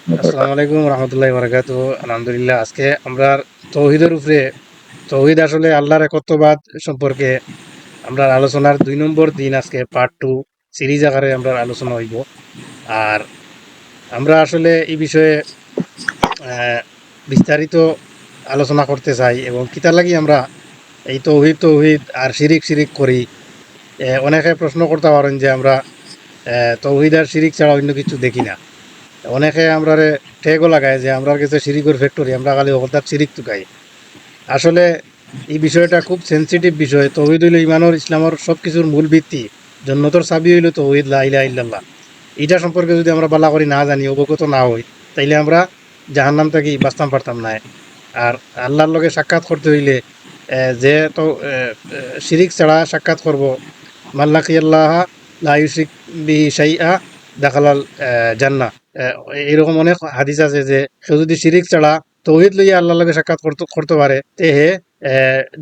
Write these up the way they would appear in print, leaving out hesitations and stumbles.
আসসালামু আলাইকুম রহমতুল্লাহি বারাকাতু। আলহামদুলিল্লাহ, আজকে আমরা তৌহিদের উপরে, তৌহিদ আসলে আল্লাহর একত্ববাদ সম্পর্কে আমরা আলোচনার 2 নম্বর দিন, আজকে পার্ট 2 সিরিজ আকারে আমরা আলোচনা হইব। আর আমরা আসলে এই বিষয়ে আহ, বিস্তারিত আলোচনা করতে চাই, এবং কিতা লাগি আমরা এই তৌহিদ তৌহিদ আর শিরিক শিরিক করি। অনেকে প্রশ্ন করতে পারেন যে আমরা তৌহিদ আর শিরিক ছাড়া অন্য কিছু দেখি না। অনেকে আমরা ঠেকও লাগায় যে আমরা কাছে শিরিকের ফ্যাক্টরি, আমরা খালি অকতার শিরিক টুকাই। আসলে এই বিষয়টা খুব সেনসিটিভ বিষয়। তৌহিদ হইল ইমানের, ইসলামের সব কিছুর মূল ভিত্তি। জন্নতর চাবি হইল তৌহিদ, লা ইলাহা ইল্লাল্লাহ। এটা সম্পর্কে যদি আমরা বালা করি না জানি, অবগত না হই, তাইলে আমরা জাহান্নাম থেকে বাঁচতাম পারতাম না। আর আল্লাহর লগে সাক্ষাৎ করতে হইলে যে তো শিরিক ছাড়া সাক্ষাৎ করব, মাল্লাকি আল্লাহ লা ইউশরিক বিহি শাইআ দাখালাল জান্নাহ। আহ, এরকম অনেক হাদিস আছে যে কেউ যদি শিরিক ছাড়া তৌহিদ লইয়া আল্লাহর লগে সাক্ষাৎ করতে করতে পারে, তে হে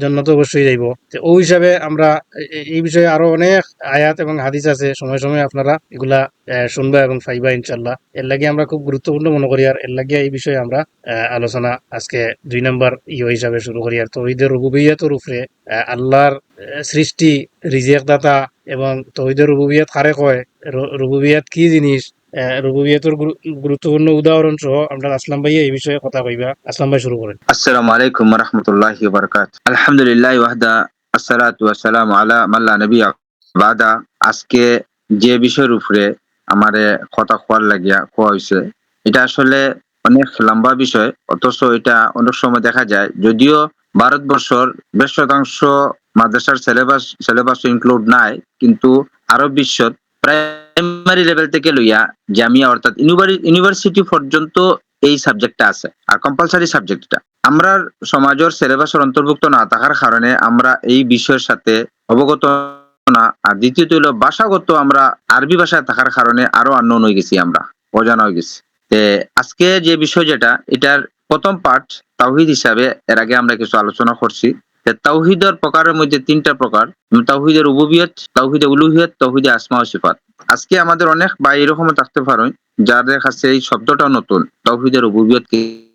জান্নাতে অবশ্যই যাইব। তো ওই হিসাবে আমরা এই বিষয়ে আরো অনেক আয়াত এবং হাদিস আছে, সময় সময় আপনারা এগুলা শুনবা এবং পাইবা ইনশাল্লাহ। এর লাগে আমরা খুব গুরুত্বপূর্ণ মনে করি, আর এর লাগে এই বিষয়ে আমরা আলোচনা আজকে 2 নম্বর হিসাবে শুরু করি। আর তৌহিদের রুবুবিয়তের উপরে, আল্লাহর সৃষ্টি, রিজিক দাতা, এবং তৌহিদের রুবুবিয়ত কারে কয়, রুবুবিয়ত কি জিনিস, রুবুবিয়তের গুরুত্বপূর্ণ উদাহরণ সহ আমরা আসলাম ভাই এই বিষয়ে কথা কইবা। আসলাম ভাই, শুরু করেন। আসসালামু আলাইকুম রহমতুল্লাহি বারাকাত। আলহামদুলিল্লাহ ওয়াহদা, আসসালাতু ওয়াসসালামু আলা মাল্লা নবিয়া বাদা। আজকে যে বিষয়ের উপরে আমারে কথা কোয়ার লাগিয়া কোয়া হয়েছে, এটা আসলে অনেক লম্বা বিষয়, অথচ এটা অনেক সময় দেখা যায়, যদিও ভারতবর্ষর বেশ শতাংশ মাদ্রাসার সিলেবাস ইনক্লুড নাই, কিন্তু আরব বিশ্বত প্রাইমারি লেভেল থেকে লইয়া জামিয়া অর্থাৎ ইউনিভার্সিটি পর্যন্ত এই সাবজেক্টটা আছে, আর কম্পালসারি সাবজেক্টটা আমরা সমাজের সিলেবাসের অন্তর্ভুক্ত না থাকার কারণে আমরা এই বিষয়ের সাথে অবগত না। আর দ্বিতীয়ত হলো ভাষাগত, আমরা আরবি ভাষায় থাকার কারণে আরো আননোন হয়ে গেছি, আমরা অজানা হয়ে গেছি। আজকে যে বিষয় যেটা, এটার প্রথম পার্ট তাওহীদ হিসাবে এর আগে আমরা কিছু আলোচনা করছি। তাওহীদের প্রকারের মধ্যে 3টা প্রকার: তাওহীদের রুবুবিয়ত, তাওহীদে উলুহিয়ত, তাওহীদে আসমা ও সিফাত। আজকে আমাদের অনেক ভাই এরকম থাকতে পারেন যাদের কাছে এই শব্দটা নতুন, তাওহীদের রুবুবিয়ত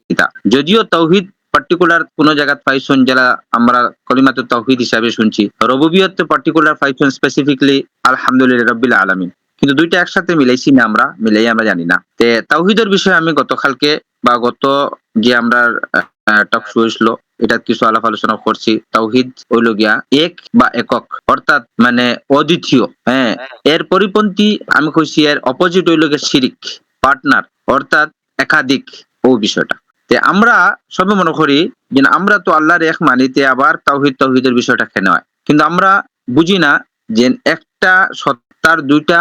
কিতা। যদিও তাওহীদ পার্টিকুলার কোন জায়গা পাইছেন যারা আমরা কলিমাতুত তাওহীদ হিসাবে শুনছি, রুবুবিয়ত পার্টিকুলার পাইছেন স্পেসিফিকলি আলহামদুলিল্লাহ রাব্বিল আলামিন, কিন্তু দুইটা একসাথে মিলাইছি না, আমরা মিলাই আমরা জানি না। তাওহীদের বিষয়ে আমি গতকালকে বা গত যে আমরা টক শো হইছিল, এটা কিছু আলাপ আলোচনা করছি। তাওহীদ হইল গিয়া এক বা একক, অর্থাৎ মানে অদ্বিতীয়। হ্যাঁ, এর পরিপন্থী আমি কইছি, এর অপোজিট হইল গিয়া শিরিক, পার্টনার, অর্থাৎ একাধিক। ও বিষয়টা আমরা সবে মনে করি যে আমরা তো আল্লাহর এক মানিতে, আবার তাওহীদের বিষয়টা কেন হয়, কিন্তু আমরা বুঝি না যে একটা সত্তার দুইটা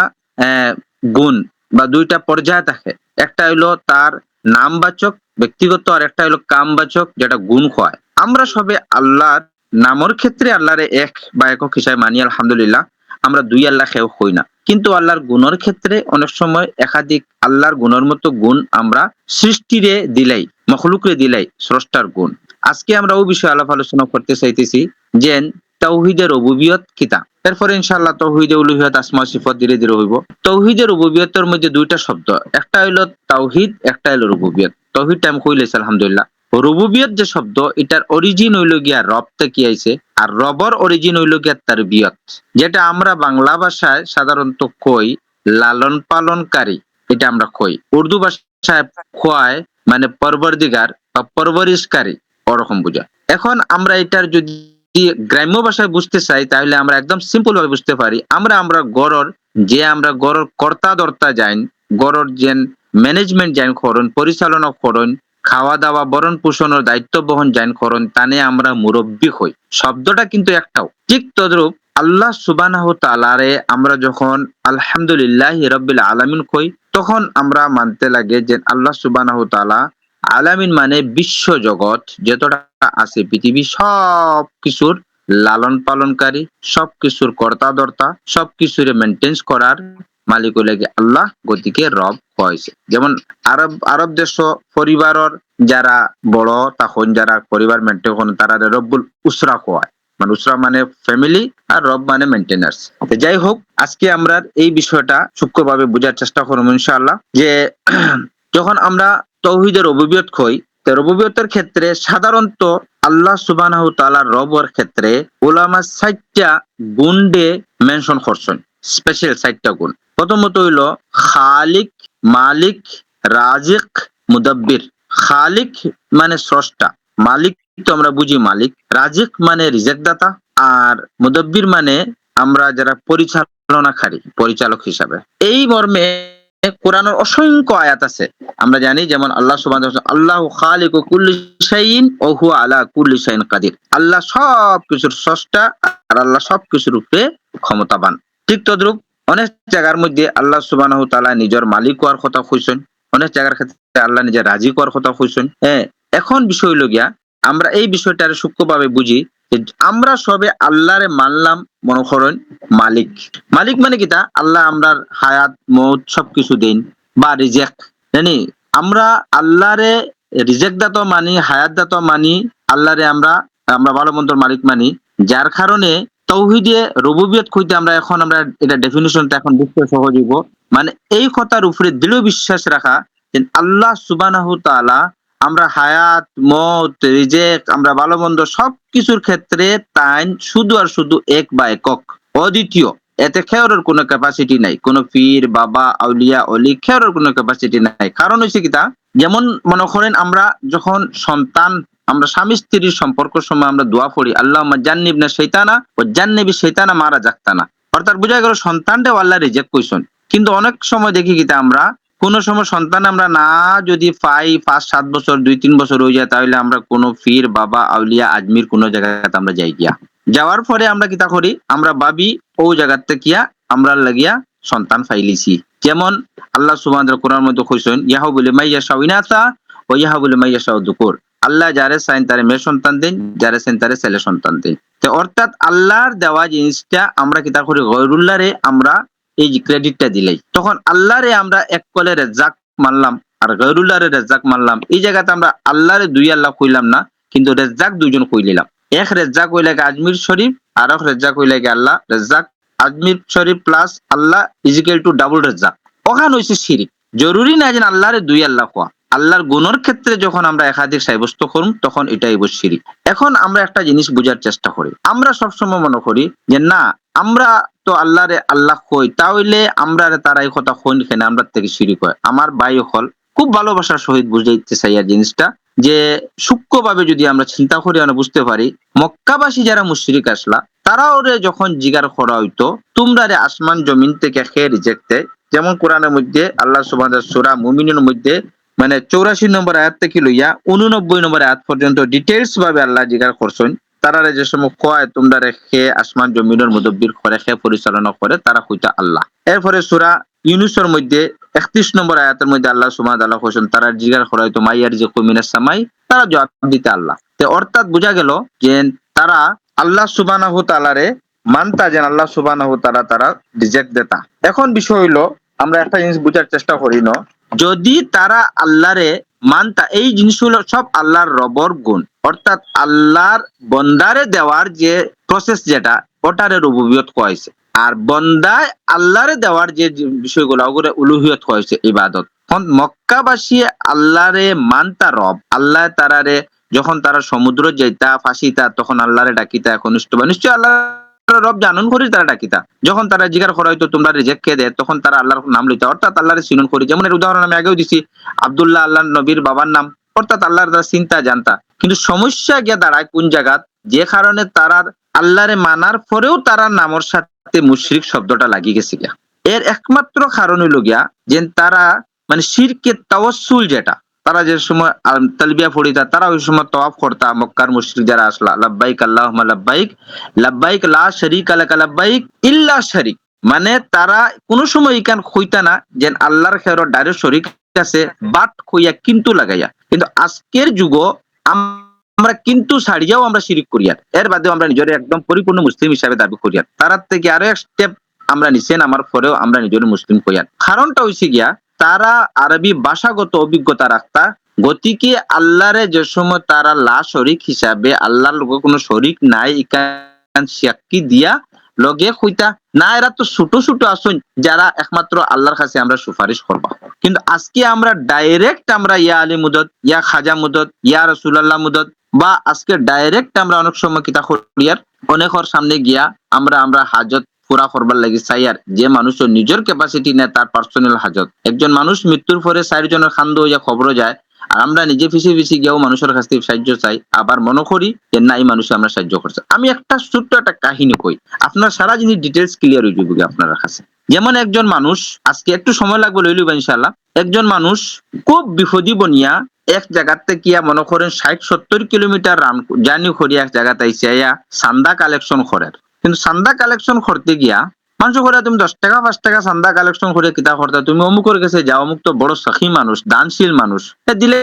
গুণ বা দুইটা পর্যায় থাকে। একটা হইলো তার নামবাচক ব্যক্তিগত, আর একটা হইলো কামবাচক যেটা গুণ হয়। আমরা সবে আল্লাহর নামের ক্ষেত্রে আল্লাহরে এক বা একক হিসাবে মানি, আলহামদুলিল্লাহ। আমরা দুই আল্লাহ কেউ হই না, কিন্তু আল্লাহর গুণের ক্ষেত্রে অনেক সময় একাধিক আল্লাহর গুণের মতো গুণ আমরা সৃষ্টিরে দিলাই, মখলুকরে দিলাই স্রষ্টার গুণ। আজকে আমরা ওই বিষয়ে আলাপ আলোচনা করতে চাইতেছি যে তাওহীদের রুবুবিয়ত কিতা। এরপরে ইনশাআল্লাহ তাওহীদে উলুহিয়ত, আসমা সিফাত ধীরে ধীরে হইব। তাওহীদের রুবুবিয়তের মধ্যে 2টা শব্দ, একটা হইলো তাওহীদ, একটা হইলো রুবুবিয়ত। তাওহীদ টাইম কইলেছে আলহামদুলিল্লাহ। রুবুবিয়ত যে শব্দ, এটার অরিজিন হইল গিয়া রব থেকে আইছে, আর রবর অরিজিন হইল গিয়া তারবিয়ত, যেটা আমরা বাংলা ভাষায় সাধারণত কই লালন পালনকারী, এটা আমরা কই। উর্দু ভাষায় খোয়ায় মানে পরবর্তীকার বা পরবরিশকারী, ওরকম বোঝায়। এখন আমরা এটার যদি গ্রাম্য ভাষায় বুঝতে চাই, তাহলে আমরা একদম সিম্পল ভাবে বুঝতে পারি। আমরা গড়র আমরা গড়র কর্তা দর্তা যাইন, গড়র যেন ম্যানেজমেন্ট যাইন করুন, পরিচালনা করুন, খাওয়া দাওয়া বরণ পোষণের দায়িত্ব বহন যাইন করুন, তানে আমরা মুরব্বী হই। শব্দটা কিন্তু একটাও। ঠিক তদ্রূপ আল্লাহ সুবহানাহু ওয়া তাআলারে আমরা যখন আলহামদুলিল্লাহি রাব্বিল আলামিন কই, তখন আমরা মানতে লাগে যে আল্লাহ সুবহানাহু ওয়া তাআলা আলামিন মানে বিশ্ব জগৎ যতটা আছে, পৃথিবী সব কিছুর লালন পালনকারী, সব কিছুর কর্তা দর্তা, সব কিছুর মেনটেন্স করার মালিক হইলে আল্লাহ, গতিকে রব হয়েছে। যেমন আরব দেশ পরিবারের যারা বড় তখন যারা পরিবার মেনটেন করেন, তারা রব্বুল উসরা হয়, মানে উসরা মানে ফ্যামিলি, আর রব মানে মেনটেনার্স। যাই হোক, আজকে আমরা এই বিষয়টা সূক্ষ্মভাবে বোঝার চেষ্টা করব ইনশাআল্লাহ। যে যখন আমরা তৌহিদের রুবুবিয়ত কই, তো রুবুবিয়তের ক্ষেত্রে সাধারণত আল্লাহ সুবহানাহু তাআলার রবের ক্ষেত্রে উলামা ৬০টা গুণ দিয়ে মেনশন করছেন, স্পেশাল ৬০টা গুণ। প্রথমত হইল খালিক, মালিক, রাজিক, মুদাব্বির। খালিক মানে স্রষ্টা, মালিক তো আমরা বুঝি মালিক, রাজিক মানে রিজেক দাতা, আর মুদাব্বির মানে আমরা যারা পরিচালনাকারী, পরিচালক হিসাবে। এই মর্মে কোরআনের অসংখ্য আয়াত আছে। আমরা জানি যেমন আল্লাহ সুবহানাহু ওয়া তাআলা আল্লাহু খালিকু কুল্লি শাইইন ওয়া হুয়া আলা কুল্লি শাইইন কাদির। আল্লাহ সবকিছুর স্রষ্টা আর আল্লাহ সবকিছুর উপরে ক্ষমতাবান। ঠিক তদ্রূপ অনেক জায়গার মধ্যে আল্লাহ সুবহানাহু ওয়া তাআলা নিজের মালিক হওয়ার কথা কইছেন, অনেক জায়গার ক্ষেত্রে আল্লাহ নিজের রাজি হওয়ার কথা কইছেন। হ্যাঁ, এখন বিষয় হইল গিয়া আমরা এই বিষয়টার সূক্ষ্মভাবে বুঝি যে আমরা সবে আল্লাহরে মানলাম মনে করেন মালিক। মালিক মানে কিতা? আল্লাহ আমরার হায়াত মৌত সবকিছু দেন বা রিজেক জানি। আমরা আল্লাহরে রিজেক দাতা মানি, হায়াত দাতা মানি, আল্লাহরে আমরা আমরা ভালো মন্দর মালিক মানি, যার কারণে তৌহিদে রুবুবিয়ত কইতে আমরা এটা ডেফিনিশনটা এখন বুঝতে সহজ হইব। মানে এই কথার উপরে দৃঢ় বিশ্বাস রাখা যে আল্লাহ সুবহানাহু তাআলা আমরা হায়াত মৌত রিজেক আমরা ভালো মন্দ সবকিছুর ক্ষেত্রে তাই শুধু আর শুধু এক বা একক, অদ্বিতীয়। এতে খেয়রের কোনো ক্যাপাসিটি নাই, কোনো পীর বাবা আউলিয়া অলি খেয়রের কোনো ক্যাপাসিটি নাই। কারণ হচ্ছে কিতা, যেমন মনে করেন আমরা যখন সন্তান, আমরা স্বামী স্ত্রীর সম্পর্কের সময় আমরা দোয়া পড়ি আল্লাহুম্মা জান্নিবনা শাইতানা ওয়া জান্নিবি শাইতানা মা রাযাকতানা, অর্থাৎ বোঝা গেল সন্তানটাও আল্লাহ রিজেক্ট কইছেন। কিন্তু অনেক সময় দেখি কিতা আমরা কোনো সময় সন্তান আমরা না যদি পাই ৫-৭ বছর ২-৩ বছর হয়ে যায়, তাহলে আমরা কোনো পীর বাবা আউলিয়া আজমির কোনো জায়গাতে আমরা যাই গিয়া, যাওয়ার পরে আমরা কিতা করি, আমরা ভাবি ও জায়গাতে কিয়া আমরা লাগিয়া সন্তান ফাইলিছি। যেমন আল্লাহ সুবহানাহু ওয়া তাআলা কোরআনের মধ্যে কইছেন ইয়াহাবু লিমান ইয়াশাউ ইনাসা ওয়া ইয়াহাবু লিমান ইয়াশাউ যুকুর। আল্লাহ যারে চান তারে মেয়ে সন্তান দেন, যারে চান তারে ছেলে সন্তান দেন। তো অর্থাৎ আল্লাহর দেওয়া জিনিসটা আমরা কিতা করি, গয়রুল্লাহরে আমরা এই যে ক্রেডিটটা দিলাই, তখন আল্লাহরে আমরা এক কলে রেজ্জাক মানলাম আর গয়রুল্লাহরে রেজ্জাক মানলাম। এই জায়গাতে আমরা আল্লাহরে দুই আল্লাহ কইলাম না, কিন্তু রেজ্জাক দুইজন কই নিলাম। এক রেজ্জাক হইলে আজমির শরীফ, আর এক রেজ্জাক হইলে আল্লাহ। রেজ্জাক আজমির শরীফ প্লাস আল্লাহ ইজিক্যাল টু ডাবল রেজ্জাক। ওখান হইছে শিরিক। জরুরি না যে আল্লাহরে দুই আল্লাহ কোয়া, আল্লাহর গুণের ক্ষেত্রে যখন আমরা একাধিক সাব্যস্ত করুম তখন এটাই শিরিক। এখন আমরা একটা জিনিস বুঝার চেষ্টা করি, আমরা সবসময় মনে করি যে না আমরা তো আল্লাহরে আল্লাহ কই, তাহলে আমরা তারা এই কথা কই কেন, আমরা থেকে শিরিক হয়। আমার ভাই হল খুব ভালোবাসার সহিত বুঝাইতে চাই আর জিনিসটা, যে সূক্ষ্মভাবে যদি আমরা চিন্তা করি আমরা বুঝতে পারি, মক্কাবাসী যারা মুশরিক আসলা তারা ওরে যখন জিগার করা হইতো তোমরা রে আসমান জমিন থেকে খেয়ে রিজেক্ট দেয়, যেমন কোরআনের মধ্যে আল্লাহ সুবহানাহু ওয়া তাআলা সূরা মুমিনুনের মধ্যে মানে 84 নম্বর আয়াত থেকে লইয়া 89 নম্বর আয়াত পর্যন্ত ডিটেইলস ভাবে আল্লাহ জিগার করছেন তারারে যে সময় কয় তোমরা রেখে আসমান জমিনের মুদব্বির করে খে পরিচালনা করে তারা কইতা আল্লাহ। এরপরে সূরা ইউনূসের মধ্যে 31 নম্বর আয়াতের মধ্যে আল্লাহ সুবহানাহু ওয়া তাআলা কইছেন তারা জিগার করা হয়তো মাইয়ার যে কুমিনাস সামাই, তারা জবাব দিতে আল্লাহ। তো অর্থাৎ বোঝা গেল যে তারা আল্লাহ সুবহানাহু ওয়া তাআলারে মানতা, যে আল্লাহ সুবহানাহু ওয়া তাআলা তারা রিজেক্ট দেতা। এখন বিষয় হইলো আমরা একটা জিনিস বুঝার চেষ্টা করি না, যদি তারা আল্লাহরে মানতা, এই জিনিসগুলো সব আল্লাহর রবর গুণ, অর্থাৎ আল্লাহর বন্দারে দেওয়ার যে প্রসেস যেটা ওটারে রুবুবিয়ত কয়েছে, আর বন্দায় আল্লাহরে দেওয়ার যে বিষয়গুলো ওগুলো উলুহিয়ত কয়েছে ইবাদত। মক্কাবাসী আল্লাহরে মানতা রব, আল্লাহ তারারে যখন তারা সমুদ্র যাইতা ফাঁসিতা তখন আল্লাহরে ডাকিতা কনিষ্ঠ বা নিশ্চয় আল্লাহ রব জানুন করি তারা ডাকিতা, যখন তারা জিজ্ঞাসা করা হয়তো তোমরা রিজেক্ট কে দেয় তখন তারা আল্লাহর নাম লইতা, অর্থাৎ আল্লাহর চিনন করি। যেমন এর উদাহরণ আমি আগেও দিছি, আব্দুল্লাহ আল্লাহ নবীর বাবার নাম, অর্থাৎ আল্লাহর তারা চিন্তা জানতা। কিন্তু সমস্যা গিয়া দাঁড়ায় কোন জায়গাত, যে কারণে তারা আল্লাহরে মানার পরেও তারা নামের সাথে মুশরিক শব্দটা লাগিয়ে গেছে গিয়া। এর একমাত্র কারণ হইল গিয়া যে তারা মানে শিরকে তাওয়াসসুল, যেটা তারা যে সময় তালবিয়া পড়িতা তারা ওই সময় তওয়াফ করতা, মক্কার মুশরিক যারা আসলা লাব্বাইক আল্লাহুম্মা লাব্বাইক লাব্বাইক লা শারীকা লাকা লাব্বাইক ইল্লা শারীক, মানে তারা কোন সময় ইকান কইতা না যে আল্লাহর খের ডাইরেক্ট শরীক আছে বাট কইয়া কিন্তু লাগাইয়া। কিন্তু আজকের যুগ আমরা কিন্তু ছাড়িয়াও আমরা শিরিক করিয়া, এর বাদেও আমরা নিজের একদম পরিপূর্ণ মুসলিম হিসাবে দাবি করিয়া, তার থেকে আরো এক স্টেপ আমরা নিছেন আমার পরেও আমরা নিজের মুসলিম কইয়া। কারণটা হইছে গিয়া তারা আরবি ভাষাগত অভিজ্ঞতা রাখতা, গতিকে আল্লাহরে যে সময় তারা লা শরিক হিসাবে আল্লাহর লগে কোনো শরিক নাই ইকান সাক্ষী দিয়া লগে কইতা না, এরা তো ছোট ছোট আসুন যারা একমাত্র আল্লাহর কাছে আমরা সুপারিশ করবা। কিন্তু আজকে আমরা ডাইরেক্ট আমরা ইয়া আলী মুদত, ইয়া খাজা মুদত, ইয়া রাসূলুল্লাহ মুদত, বা আজকে ডাইরেক্ট আমরা অনেক সময় কিতা করিয়ার অনেকের সামনে গিয়া আমরা হাজত পুরা করবার লাগি চাই। আর যে মানুষের নিজের ক্যাপাসিটি নেই, তার পার্সোনাল হাজত, একজন মানুষ মৃত্যুর পরে 4 জনের খান্দ হইয়া খবর যায়, আর আমরা নিজে পিছিয়ে গিয়েও মানুষের কাছ থেকে সাহায্য চাই, আবার মনে করি যে না, এই মানুষ আমরা সাহায্য করছে। আমি একটা ছোট্ট একটা কাহিনী কই, আপনার সারা জিনিস ডিটেলস ক্লিয়ার হয়ে যাবে আপনার কাছে। যেমন একজন মানুষ, আজকে একটু সময় লাগবে লইলুবা ইনশাল্লাহ, একজন মানুষ খুব বিপদী বনিয়া এক জায়গার থেকে মনে করেন 60-70 কিলোমিটার রান জার্নি করিয়া এক জায়গাতে আইসে চান্দা কালেকশন করার। কিন্তু চান্দা কালেকশন করতে গিয়া মানুষ করে, তুমি 10 টাকা 5 টাকা চান্দা কালেকশন করে কিতা করতে, তুমি অমুকের কাছে যাও, অমুক তো বড় সাখী মানুষ, দানশীল মানুষ, দিলে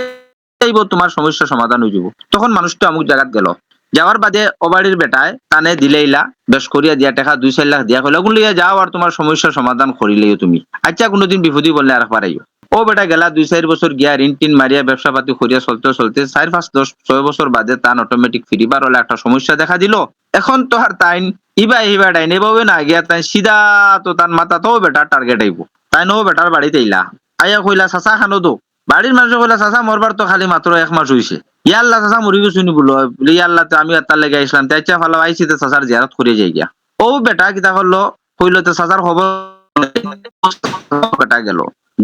তোমার সমস্যা সমাধান হয়ে যাব। তখন মানুষটা অমুক জায়গাত গেল, যাওয়ার বাদে অবাড়ির বেটায় তানে দিলেইলা বেশ করিয়া দিয়া টাকা 2-4 লাখ দিয়া কইলা ওগুলো লইয়া যাও আর তোমার সমস্যার সমাধান করিলেই তুমি। আচ্ছা কোনোদিন বিপদী বললে আর পারাইও। ও বেটা গেলা 2-4 বছর গিয়া ঋণ টিন মারিয়া ব্যবসা পাতি করিয়া চলতে 4-5-10-6 বছর বাদে তান অটোমেটিক ফিরিবার হলে একটা সমস্যা দেখা দিল। এখন তো আর তাইন ইবা ডাইন এভাবে না গিয়া তাই সিধা তো তার মাথা তো বেটার টার্গেট আইব। তাই নো বেটার বাড়িতে ইলা আইয়া কইলা চাচা খানো দো। বাড়ির মানুষ কইলা চাচা মরবার তো খালি মাত্র 1 মাস হইছে। ইয়াল্লা চাচা মরি গেছি নি বলো, ইয়াল্লা তো আমি তার লেগে আসলাম, তাই চা ভালো আইসি তো চাচার জিয়ারত করে যাই গিয়া। ও বেটা কিতা করলো, কইলো তো চাচার খবর। বেটা গেল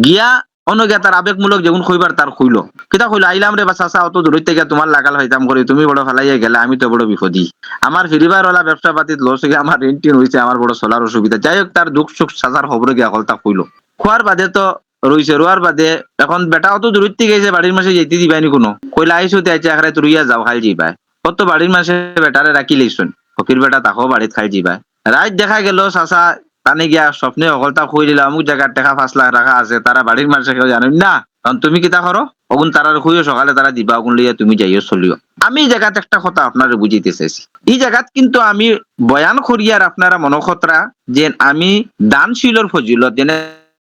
গিয়া অনগিয়া তার আবেগমূলক যেমন কইবার তার কইলো, কিতা কইলো, আইলাম রে বা চাচা অত দূর থেকে তোমার লাগাল হইতাম করি, তুমি বড় ফেলাইয়া গেলে, আমি তো বড় বিপদী, আমার ফিরিবার ওলা ব্যবসা পাতিত লস হয়ে আমার ঋণ টিন হয়েছে, আমার বড় চলার অসুবিধা। যাই হোক তার দুঃখ সুখ চাচার খবর গিয়া কল তা কইলো। খোয়ার বাদে তো রইছে, রোয়ার বাদে এখন বেটা অত দূর থেকে গেছে, বাড়ির মাসে যেতে দিবানি কোনো, কইলা আইসো তে আইছে আখড়াই তুইয়া যাও খাই যাইবাই। কত বাড়ির মাসে বেটারে রাখি লইছুন, ফকির বেটা তাকেও বাড়িত খাই যাইবাই। রাত দেখা গেল চাচা তানে গিয়া স্বপ্নে অকলতা কই দিলা অমুক জায়গার টাকা 5 লাখ রাখা আছে, তারা বাড়ির মানুষে কেউ জানেন না, কারণ তুমি কিতা করো অগুন তারা খুঁজো সকালে তারা দিবা, অগুন লইয়া তুমি যাইও চলিও। আমি এই জায়গাতে একটা কথা আপনারা বুঝিতে চাইছি, এই জায়গাত কিন্তু আমি বয়ান করিয়ার আপনারা মনখতরা যে আমি দানশীলর ফজিলত, যেন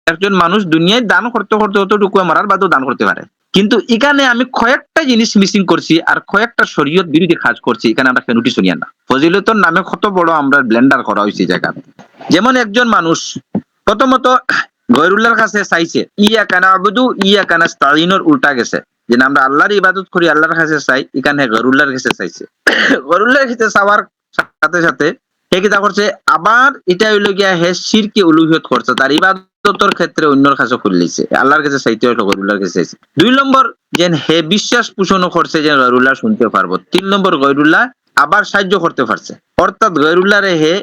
একজন মানুষ দুনিয়ায় দান করতে করতে অতটুকু মরার বাদেও দান করতে পারে। কিন্তু এখানে আমি কয়েকটা জিনিস মিসিং করছি আর কয়েকটা শরীয়ত বিরোধী কাজ করছি, এখানে আমরা নোটিশ শুনিয়া না। ফজিলতর নামে কত বড় আমরা ব্লেন্ডার করা হয়েছে জায়গা। যেমন একজন মানুষ প্রথমত গয়রুল্লাহর কাছে চাইছে, ইয়া কানা আবুদু ইয়া কানা স্তাইনের উল্টা গেছে, যে আমরা আল্লাহর ইবাদত করি আল্লাহর কাছে চাই, এখানে গয়রুল্লাহর কাছে চাইছে। গয়রুল্লাহর কাছে চাওয়ার সাথে সাথে হে কিতা করছে, আবার এটা হইল গিয়া হে শিরকে উলুহিয়ত করছে, তার ইবাদতের ক্ষেত্রে অন্যর কাছে খুললিছে, আল্লাহর কাছে চাইতে হইলো গয়রুল্লাহর কাছে চাইছে। 2 নম্বর যে হে বিশ্বাস পোষণ করছে যে গয়রুল্লাহ শুনতে পারবো। 3 নম্বর গয়রুল্লাহ আবার সাহায্য করতে পারছে, অর্থাৎ গয়রুল্লাহরে হে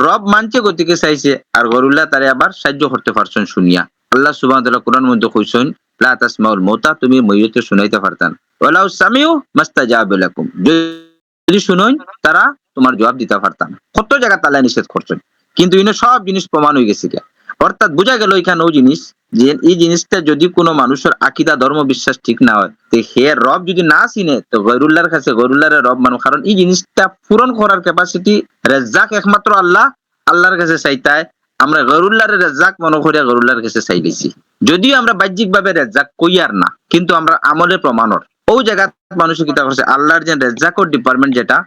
রব মানছে গতিকে চাইছে, আর গয়রুল্লাহ তারে আবার সাহায্য করতে পারছেন শুনিয়া। আল্লাহ সুবহানাহু ওয়া তাআলা কোরআন মধ্যে কইছেন, লা তাসমাউল মাউতা, তুমি মইয়তে শুনাইতে পারতান, ওয়ালাউ সামিউ মাস্তাজাবু লাকুম, যদি শুনোই তারা তোমার জবাব দিতে পারতাম। কত জায়গা তালা নিষেধ করছেন, কিন্তু ইনো সব জিনিস প্রমাণ হয়ে গেছে গিয়া। অর্থাৎ বোঝা গেল এখানে ও জিনিস যে এই জিনিসটা যদি কোনো মানুষের আকিদা ধর্ম বিশ্বাস ঠিক না হয়, তো হে রব যদি না চিনে তো গয়রুল্লাহর কাছে গয়রুল্লাহর রব মানো, কারণ এই জিনিসটা পূরণ করার ক্যাপাসিটি রেজ্জাক একমাত্র আল্লাহ, আল্লাহর কাছে চাইতায় আমরা গয়রুল্লাহর রেজ্জাক মনে করিয়া গয়রুল্লাহর কাছে চাই দিছি। যদিও আমরা বাহ্যিক ভাবে রেজ্জাক কইয়ার না, কিন্তু আমরা আমলে প্রমাণর ও জায়গা মানুষের কিতা করছে, আল্লাহর যে রেজ্জাকর ডিপার্টমেন্ট যেটা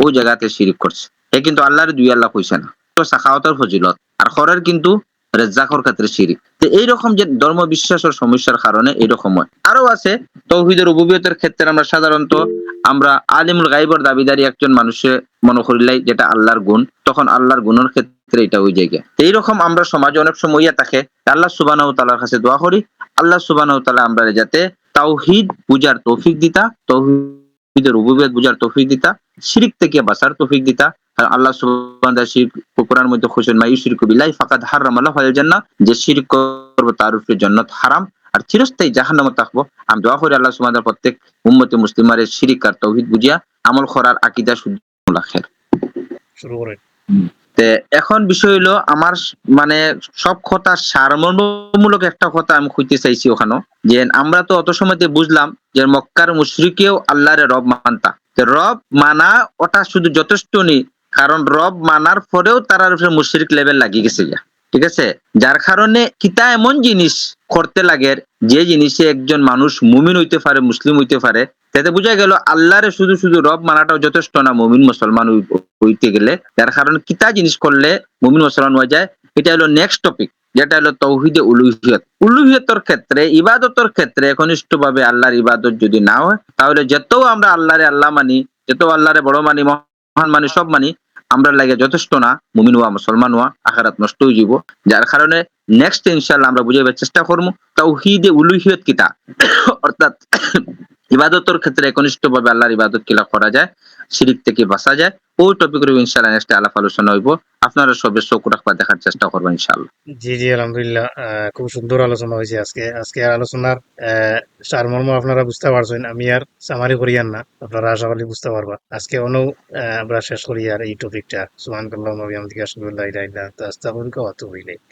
ওই জায়গাতে শিরিক করছে। এ কিন্তু আল্লাহর 2 আল্লাহ কইছে না, তো সাখাওয়াতের ফজিলত আর খরের কিন্তু রেজ্জাকর ক্ষেত্রে শিরিক। তো এইরকম যে ধর্ম বিশ্বাসের সমস্যার কারণে এইরকম হয়। আরো আছে তাওহীদের রুবুবিয়তের ক্ষেত্রে আমরা সাধারণত আমরা আলিমুল গায়বের দাবিদারি একজন মানুষে মনে করিলাই যেটা আল্লাহর গুণ, তখন আল্লাহর গুণের ক্ষেত্রে এটা ওই জায়গা। এইরকম আমরা সমাজে অনেক সময় ইয়া থাকে, আল্লাহ সুবহানাহু ওয়া তাআলার কাছে দোয়া করি, আল্লাহ সুবহানাহু ওয়া তাআলা আমরা যাতে তাওহীদ বুঝার তৌফিক দিতা, তাওহীদের রুবুবিয়ত বুঝার তৌফিক দিতা, শিরক থেকে বাঁচার তৌফিক দিতা। আর আল্লাহ সুবহানাহু ওয়া তাআলা কোরআনের মধ্যে কইছেন, মা ইউশরিকু বিল্লাহি ফাকাদ হারামা লাহু আল জান্নাহ, যে শিরক করবে তার উপরে জান্নাত হারাম আর চিরস্থায়ী জাহান্নামে থাকবো। আমি দোয়া করি আল্লাহ সুবহানাহু ওয়া তাআলা প্রত্যেক উম্মতে মুসলিমারে শিরক আর তাওহীদ বুঝিয়া আমল করার আকীদা শুদ্ধ রাখেন। শুরু করেন। তে এখন বিষয় হলো আমার মানে সব কথা সারমর্মমূলক একটা কথা আমি কইতে চাইছি ওখানে, যে আমরা তো অত সময়তে বুঝলাম যে মক্কার মুশরিকেও আল্লাহর রব মানতা, রব মানা ওটা শুধু যথেষ্ট নেই, কারণ রব মানার পরেও তার উপরে মুশরিক লেভেল লাগিয়ে গেছে গিয়া, ঠিক আছে। যার কারণে কিতা এমন জিনিস করতে লাগে যে জিনিসে একজন মানুষ মুমিন হইতে পারে, মুসলিম হইতে পারে, তাতে বোঝা গেল আল্লাহরে শুধু শুধু রব মানাটাও যথেষ্ট না মুমিন মুসলমান হইতে গেলে। যার কারণে কিতা জিনিস করলে মুমিন মুসলমান হয়ে যায়, এটা হলো নেক্সট টপিক। যেটা হলো তৌহিদে উলুহিয়ত। উলুহিয়তের ক্ষেত্রে, ইবাদতের ক্ষেত্রে একনিষ্ঠভাবে আল্লাহর ইবাদত যদি না হয়, তাহলে যত আমরা আল্লাহরে আল্লাহ মানি, যত আল্লাহরে বড় মানি, মহান মানি, সব মানি, আমরা লাগে যথেষ্ট না। মুমিন হওয়া, মুসলমান হওয়া আখিরাত নষ্ট হয়ে যাব। যার কারণে নেক্সট ইনশাআল্লাহ আমরা বুঝাইবার চেষ্টা করব তাওহীদে উলুহিয়ত কিতা, অর্থাৎ ইবাদতের ক্ষেত্রে একনিষ্ঠভাবে আল্লাহর ইবাদত কিলা করা যায়, শিরিক থেকে বাঁচা যায়, ওই টপিকের ইনশাআল্লাহ নেক্সট আলাপ আলোচনা হইব। আপনারা সবে চোখ রাখবা, দেখার চেষ্টা করবেন ইনশাআল্লাহ। জি জি, আলহামদুলিল্লাহ। খুব সুন্দর আলোচনা হয়েছে আজকে আলোচনার সারমর্ম আপনারা বুঝতে পারছেন। আমি আর সামারি করিয়ান না, আপনারা আশা করি বুঝতে পারবা। আজকে আমরা শেষ করি আর এই টপিকটা। সুবহানাল্লাহি ওয়া বিহামদিহি, আশহাদু আল্লা ইলাহা ইল্লা আনতা, আস্তাগফিরুকা ওয়া আতুবু ইলাইক।